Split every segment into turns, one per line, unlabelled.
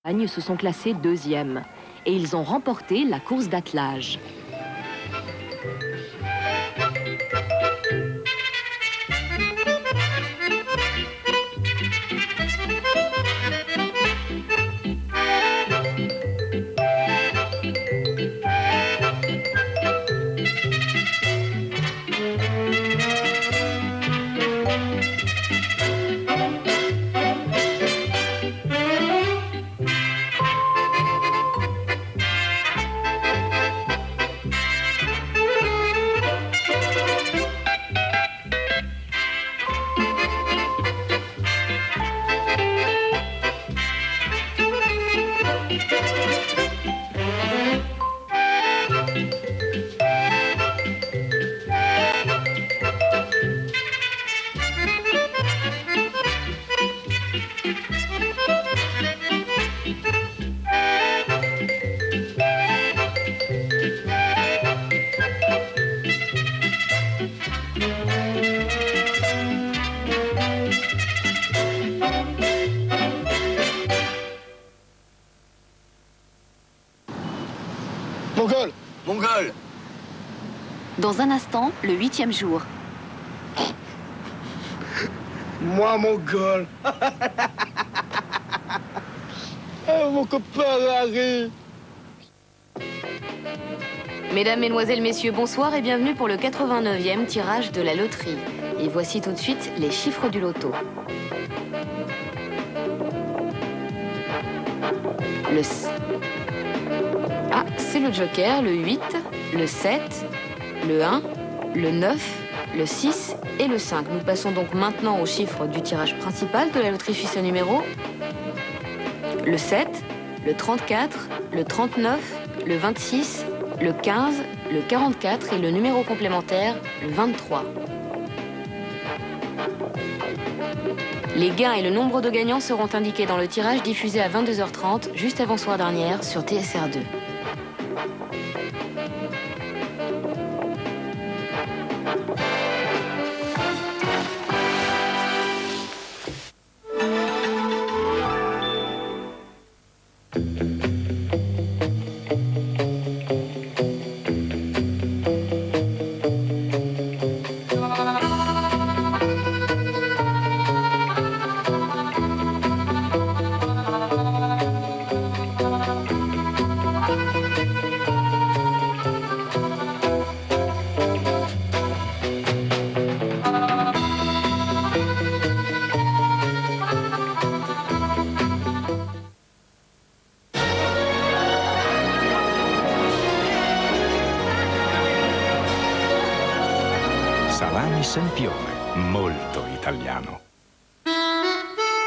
Agnes se sont classés deuxièmes et ils ont remporté la course d'attelage.
Mongol!
Mongol!
Dans un instant, le 8e jour.
Moi, Mongol! Oh, mon copain Larry!
Mesdames, Mesdemoiselles, Messieurs, bonsoir et bienvenue pour le 89e tirage de la loterie. Et voici tout de suite les chiffres du loto. C'est le joker, le 8, le 7, le 1, le 9, le 6 et le 5. Nous passons donc maintenant aux chiffres du tirage principal de la loterie fixe numéro. Le 7, le 34, le 39, le 26, le 15, le 44 et le numéro complémentaire, le 23. Les gains et le nombre de gagnants seront indiqués dans le tirage diffusé à 22h30, juste avant soir dernière, sur TSR2.
Salami Sempione, molto italiano.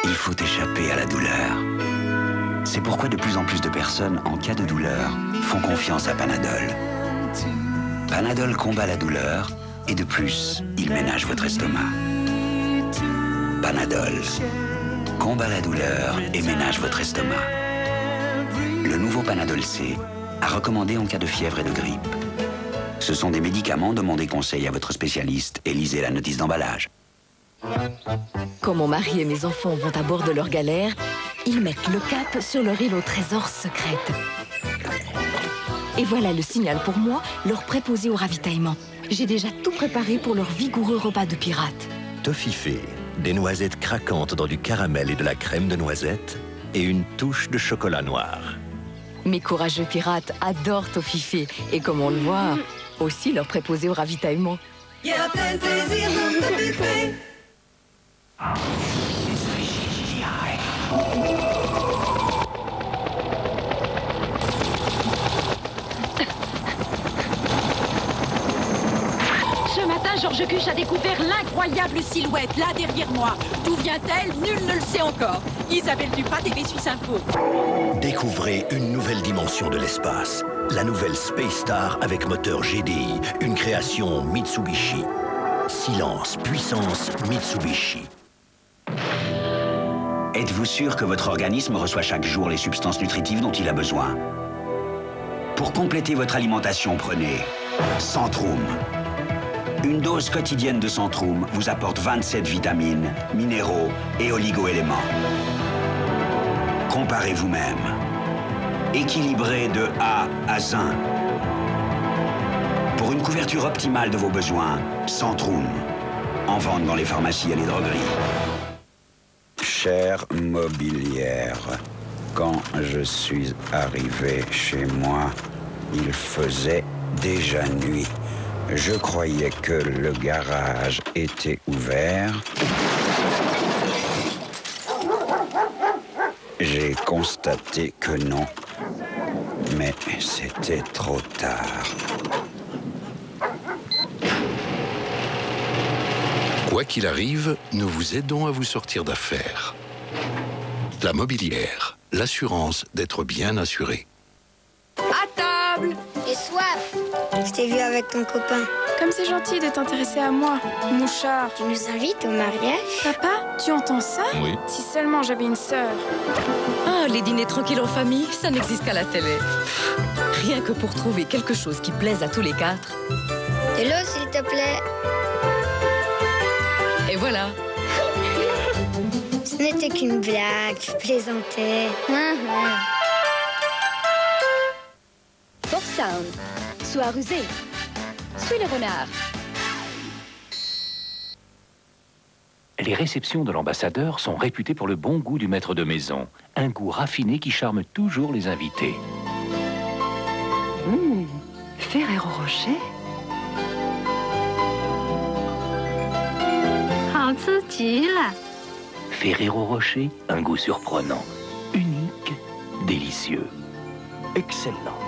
Il faut échapper à la douleur. C'est pourquoi de plus en plus de personnes, en cas de douleur, font confiance à Panadol. Panadol combat la douleur et de plus, il ménage votre estomac. Panadol combat la douleur et ménage votre estomac. Le nouveau Panadol C, à recommander en cas de fièvre et de grippe. Ce sont des médicaments, demandez conseil à votre spécialiste et lisez la notice d'emballage.
Quand mon mari et mes enfants vont à bord de leur galère, ils mettent le cap sur leur île aux trésors secrète. Et voilà le signal pour moi, leur préposer au ravitaillement. J'ai déjà tout préparé pour leur vigoureux repas de pirates.
Toffifee, des noisettes craquantes dans du caramel et de la crème de noisette et une touche de chocolat noir.
Mes courageux pirates adorent Toffifee et comme on le voit, aussi leur préposer au ravitaillement.
Il y a plein de plaisir dans Toffifee.
Ce matin, Georges Cuche a découvert l'incroyable silhouette, là derrière moi. D'où vient-elle? Nul ne le sait encore. Isabelle Duprat, TV Suisse Info.
Découvrez une nouvelle dimension de l'espace. La nouvelle Space Star avec moteur GDI, une création Mitsubishi. Silence, puissance, Mitsubishi.
Êtes-vous sûr que votre organisme reçoit chaque jour les substances nutritives dont il a besoin? Pour compléter votre alimentation, prenez Centrum. Une dose quotidienne de Centrum vous apporte 27 vitamines, minéraux et oligo-éléments. Comparez vous-même. Équilibré de A à Zin. Pour une couverture optimale de vos besoins, Centrum. En vente dans les pharmacies et les drogueries. Chère mobilière, quand je suis arrivé chez moi, il faisait déjà nuit. Je croyais que le garage était ouvert. J'ai constaté que non, mais c'était trop tard.
Quoi qu'il arrive, nous vous aidons à vous sortir d'affaires. La Mobilière, l'assurance d'être bien assuré.
À table!
J'ai soif. Je t'ai vu avec ton copain.
Comme c'est gentil de t'intéresser à moi, mouchard.
Tu nous invites au mariage?
Papa, tu entends ça?
Oui.
Si seulement j'avais une sœur.
Ah, les dîners tranquilles en famille, ça n'existe qu'à la télé. Rien que pour trouver quelque chose qui plaise à tous les quatre.
De l'eau, s'il te plaît.
Et voilà.
Ce n'était qu'une blague, je plaisantais.
Port Sound. Sois rusé. Suis le renard.
Les réceptions de l'ambassadeur sont réputées pour le bon goût du maître de maison. Un goût raffiné qui charme toujours les invités.
Ferrero Rocher?
Ferrero Rocher, un goût surprenant, unique, délicieux, excellent.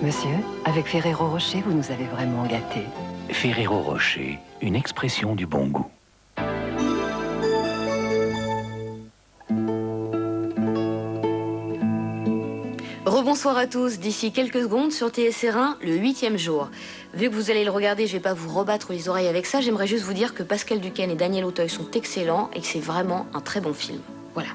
Monsieur, avec Ferrero Rocher, vous nous avez vraiment gâtés.
Ferrero Rocher, une expression du bon goût.
Rebonsoir à tous, d'ici quelques secondes sur TSR1, le 8e jour. Vu que vous allez le regarder, je vais pas vous rebattre les oreilles avec ça, j'aimerais juste vous dire que Pascal Duquesne et Daniel Auteuil sont excellents et que c'est vraiment un très bon film. Voilà.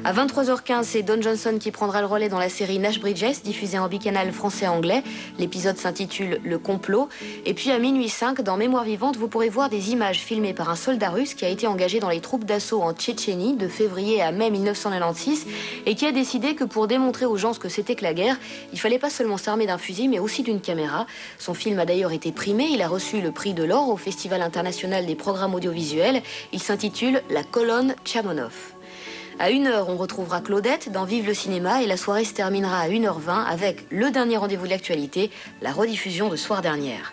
À 23h15, c'est Don Johnson qui prendra le relais dans la série Nash Bridges, diffusée en bicanal français-anglais. L'épisode s'intitule Le Complot. Et puis à minuit 5, dans Mémoire vivante, vous pourrez voir des images filmées par un soldat russe qui a été engagé dans les troupes d'assaut en Tchétchénie de février à mai 1996 et qui a décidé que pour démontrer aux gens ce que c'était que la guerre, il fallait pas seulement s'armer d'un fusil mais aussi d'une caméra. Son film a d'ailleurs été primé, il a reçu le prix de l'or au Festival international des programmes audiovisuels. Il s'intitule La colonne Tchamonov. À 1h, on retrouvera Claudette dans Vive le cinéma et la soirée se terminera à 1h20 avec le dernier rendez-vous de l'actualité, la rediffusion de soir dernière.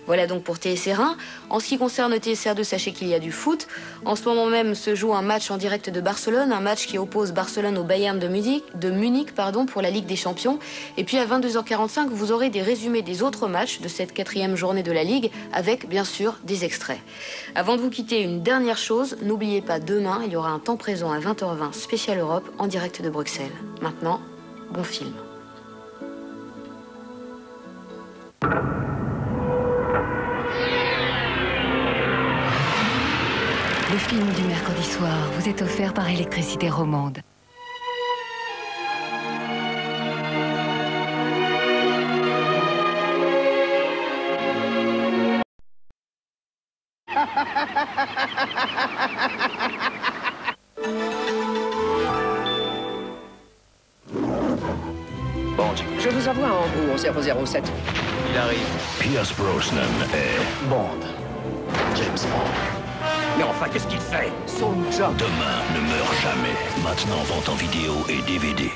Voilà donc pour TSR1. En ce qui concerne TSR2, sachez qu'il y a du foot. En ce moment même se joue un match en direct de Barcelone, un match qui oppose Barcelone au Bayern de Munich pour la Ligue des Champions. Et puis à 22h45, vous aurez des résumés des autres matchs de cette 4e journée de la Ligue, avec bien sûr des extraits. Avant de vous quitter, une dernière chose, n'oubliez pas, demain, il y aura un temps présent à 20h20 spécial Europe en direct de Bruxelles. Maintenant, bon film.
Le film du mercredi soir vous est offert par Électricité Romande.
Bond, je vous envoie en Hambourg au 007. Il arrive.
Pierce Brosnan est
Bond. James Bond. Mais enfin, qu'est-ce qu'il fait? Son job.
Demain ne meurt jamais. Maintenant, vente en vidéo et DVD.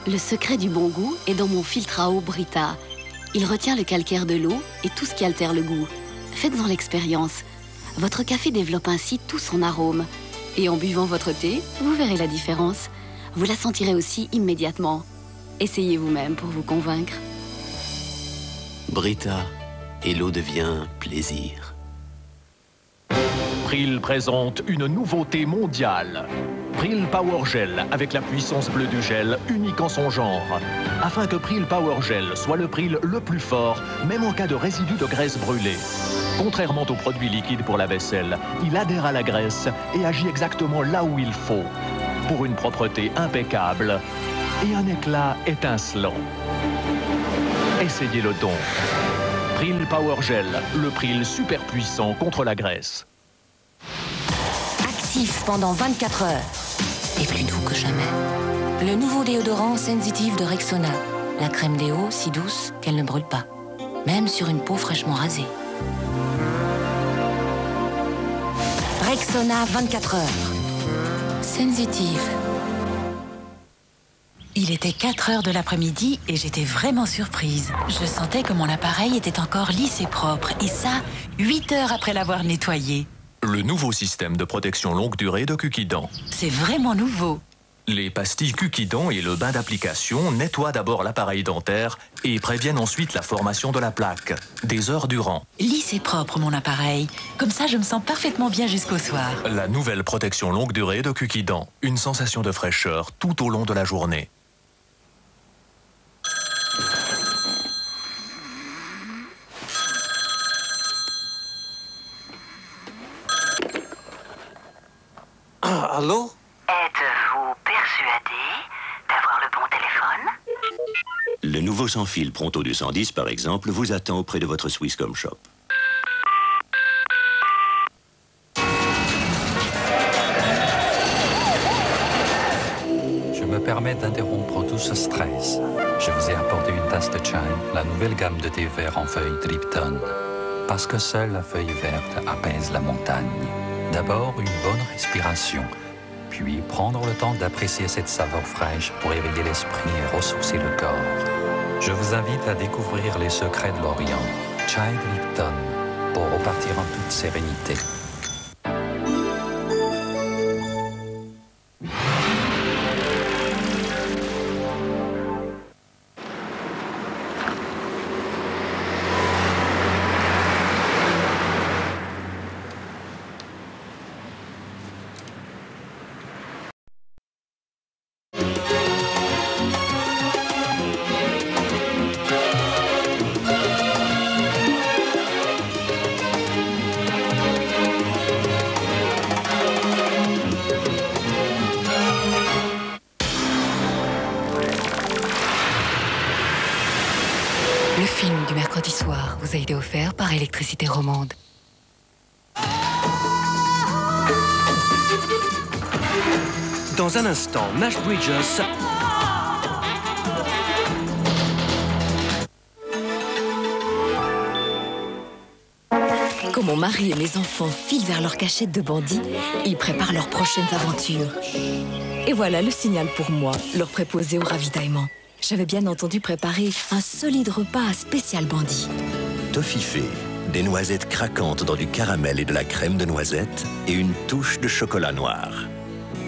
Le secret du bon goût est dans mon filtre à eau Brita. Il retient le calcaire de l'eau et tout ce qui altère le goût. Faites-en l'expérience. Votre café développe ainsi tout son arôme. Et en buvant votre thé, vous verrez la différence. Vous la sentirez aussi immédiatement. Essayez vous-même pour vous convaincre.
Brita, et l'eau devient plaisir.
Pril présente une nouveauté mondiale. Pril Power Gel, avec la puissance bleue du gel, unique en son genre. Afin que Pril Power Gel soit le Pril le plus fort, même en cas de résidus de graisse brûlée. Contrairement aux produits liquides pour la vaisselle, il adhère à la graisse et agit exactement là où il faut. Pour une propreté impeccable et un éclat étincelant. Essayez-le donc. Pril Power Gel, le Pril super puissant contre la graisse.
Actif pendant 24 heures.
et plus doux que jamais. Le nouveau déodorant sensitive de Rexona. La crème déo si douce qu'elle ne brûle pas, même sur une peau fraîchement rasée. Rexona 24 heures. Sensitive.
Il était 4 heures de l'après-midi et j'étais vraiment surprise. Je sentais que mon appareil était encore lisse et propre. Et ça, 8 heures après l'avoir nettoyé.
Le nouveau système de protection longue durée de Cuquident.
C'est vraiment nouveau.
Les pastilles Cuquident et le bain d'application nettoient d'abord l'appareil dentaire et préviennent ensuite la formation de la plaque, des heures durant.
Lisse et propre, mon appareil. Comme ça, je me sens parfaitement bien jusqu'au soir.
La nouvelle protection longue durée de Cuquident. Une sensation de fraîcheur tout au long de la journée.
Allô?
Êtes-vous persuadé d'avoir le bon téléphone?
Le nouveau sans-fil Pronto 210, par exemple, vous attend auprès de votre Swisscom Shop.
Je me permets d'interrompre tout ce stress. Je vous ai apporté une tasse de chai, la nouvelle gamme de thé vert en feuilles Lipton. Parce que seule la feuille verte apaise la montagne. D'abord, une bonne respiration. Puis, prendre le temps d'apprécier cette saveur fraîche pour éveiller l'esprit et ressourcer le corps. Je vous invite à découvrir les secrets de l'Orient. Chai de Lipton, pour repartir en toute sérénité.
Le film du mercredi soir vous a été offert par Électricité Romande.
Dans un instant, Nash Bridges...
Quand mon mari et mes enfants filent vers leur cachette de bandits, ils préparent leurs prochaines aventures. Et voilà le signal pour moi, leur préposer au ravitaillement. J'avais bien entendu préparer un solide repas spécial bandit.
Toffifee, des noisettes craquantes dans du caramel et de la crème de noisette et une touche de chocolat noir.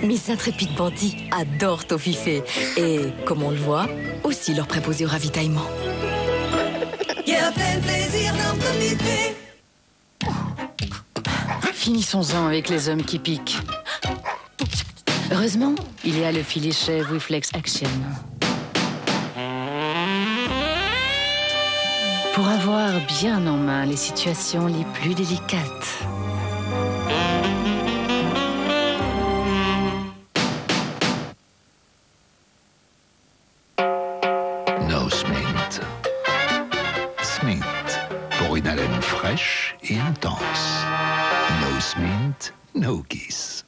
Mes intrépides bandits adorent Toffifee et, comme on le voit, aussi leur préposer au ravitaillement.
Il y a plein de plaisir d'en profiter.
Finissons-en avec les hommes qui piquent. Heureusement, il y a le filet chèvre Reflex Action. Pour avoir bien en main les situations les plus délicates.
No Smint. Smint, pour une haleine fraîche et intense. No Smint, no kiss.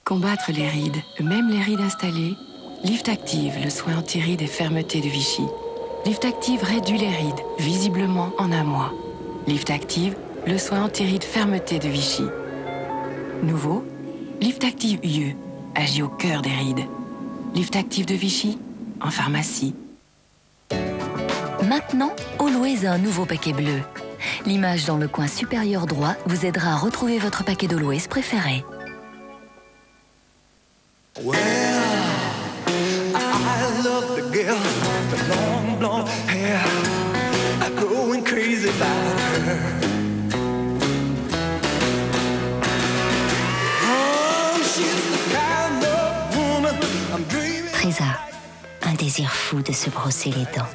Combattre les rides, même les rides installées. Lift Active, le soin anti-rides et fermeté de Vichy. Lift Active réduit les rides, visiblement en un mois. Lift Active, le soin anti-rides fermeté de Vichy. Nouveau, Lift Active UE, agit au cœur des rides. Lift Active de Vichy, en pharmacie.
Maintenant, Always a un nouveau paquet bleu. L'image dans le coin supérieur droit vous aidera à retrouver votre paquet d'Always préféré.
Well, I love the girl, the long blonde hair. I'm going crazy about her. Oh, she's the kind of woman I'm dreaming.
Trésor, un désir fou de se brosser les dents.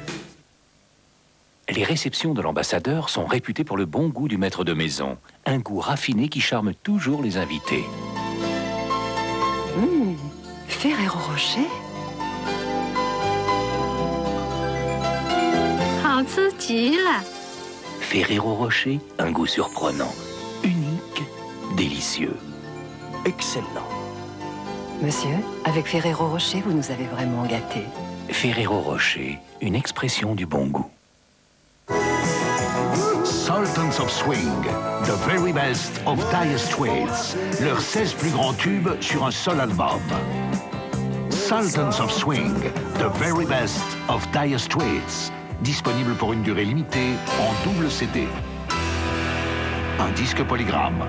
Les réceptions de l'ambassadeur sont réputées pour le bon goût du maître de maison. Un goût raffiné qui charme toujours les invités.
Ferrero Rocher.
Ferrero Rocher, un goût surprenant, unique, délicieux.
Excellent.
Monsieur, avec Ferrero Rocher, vous nous avez vraiment gâtés.
Ferrero Rocher, une expression du bon goût.
Sultans of Swing, the very best of Dire Straits, leurs 16 plus grands tubes sur un seul album. Sultans of Swing, the very best of Dire Straits, disponible pour une durée limitée en double CD. Un disque polygramme.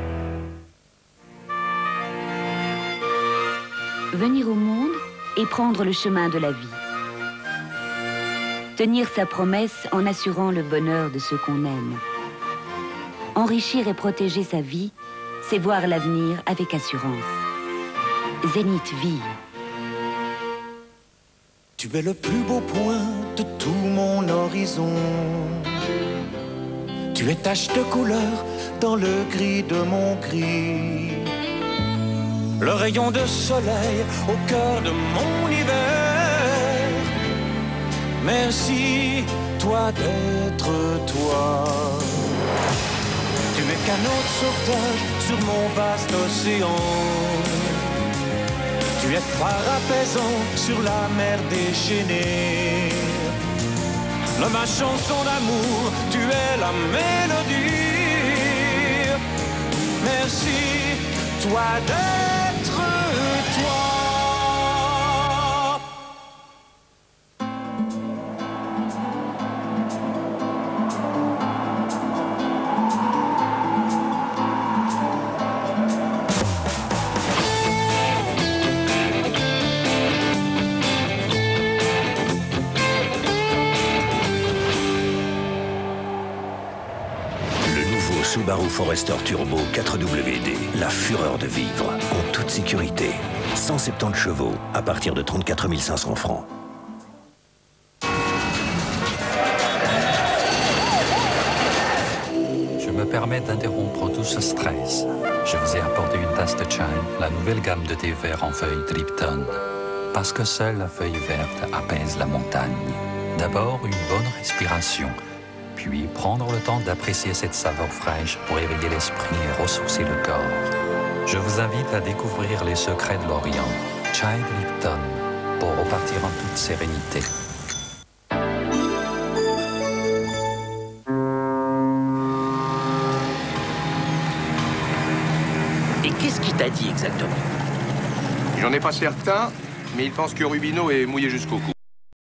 Venir au monde et prendre le chemin de la vie. Tenir sa promesse en assurant le bonheur de ceux qu'on aime. Enrichir et protéger sa vie, c'est voir l'avenir avec assurance. Zénith Vie.
Tu es le plus beau point de tout mon horizon. Tu es tache de couleur dans le gris de mon gris. Le rayon de soleil au cœur de mon hiver. Merci, toi, d'être toi. Tu es canot de sauvetage sur mon vaste océan. Tu es phare apaisant sur la mer déchaînée. Ma chanson d'amour, tu es la mélodie. Merci, toi, d'être toi.
Subaru Forester Turbo 4WD, la fureur de vivre, en toute sécurité. 170 chevaux, à partir de 34 500 francs.
Je me permets d'interrompre tout ce stress. Je vous ai apporté une tasse de chai, la nouvelle gamme de thé vert en feuilles Tripton. Parce que seule la feuille verte apaise la montagne. D'abord, une bonne respiration. Puis prendre le temps d'apprécier cette saveur fraîche pour éveiller l'esprit et ressourcer le corps. Je vous invite à découvrir les secrets de l'Orient. Chai Lipton, pour repartir en toute sérénité.
Et qu'est-ce qu'il t'a dit exactement?
J'en ai pas certain, mais il pense que Rubino est mouillé jusqu'au cou.